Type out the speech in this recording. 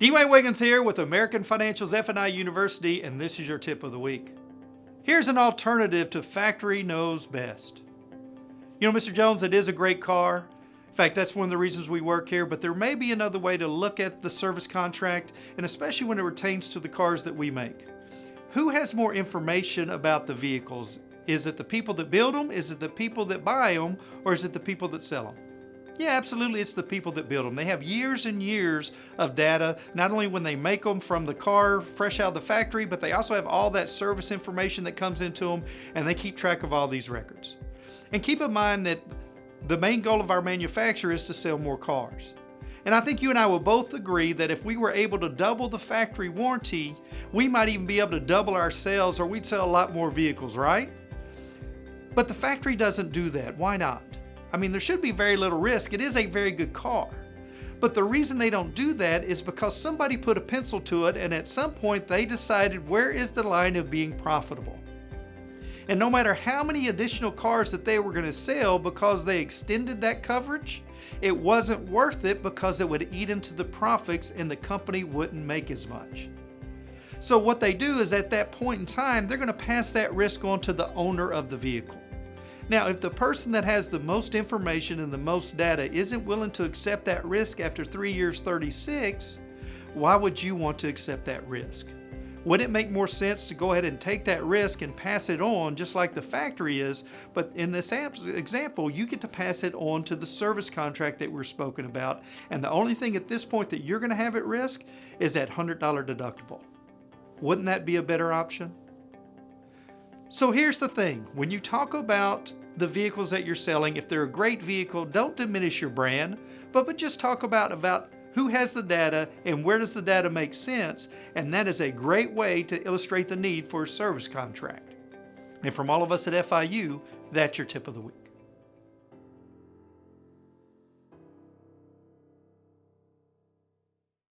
Dwayne Wiggins here with American Financial's F&I University, and this is your tip of the week. Here's an alternative to factory knows best. You know, Mr. Jones, it is a great car. In fact, that's one of the reasons we work here, but there may be another way to look at the service contract, and especially when it pertains to the cars that we make. Who has more information about the vehicles? Is it the people that build them? Is it the people that buy them? Or is it the people that sell them? Yeah, absolutely, it's the people that build them. They have years and years of data, not only when they make them from the car fresh out of the factory, but they also have all that service information that comes into them, and they keep track of all these records. And keep in mind that the main goal of our manufacturer is to sell more cars. And I think you and I will both agree that if we were able to double the factory warranty, we might even be able to double our sales, or we'd sell a lot more vehicles, right? But the factory doesn't do that. Why not? I mean, there should be very little risk. It is a very good car. But the reason they don't do that is because somebody put a pencil to it, and at some point they decided where is the line of being profitable. And no matter how many additional cars that they were going to sell because they extended that coverage, it wasn't worth it because it would eat into the profits and the company wouldn't make as much. So what they do is at that point in time, they're going to pass that risk on to the owner of the vehicle. Now, if the person that has the most information and the most data isn't willing to accept that risk after 3 years 36, why would you want to accept that risk? Would it make more sense to go ahead and take that risk and pass it on just like the factory is? But in this example, you get to pass it on to the service contract that we're spoken about. And the only thing at this point that you're going to have at risk is that $100 deductible. Wouldn't that be a better option? So here's the thing. When you talk about the vehicles that you're selling, if they're a great vehicle, don't diminish your brand, but just talk about who has the data and where does the data make sense, and that is a great way to illustrate the need for a service contract. And from all of us at FIU, that's your tip of the week.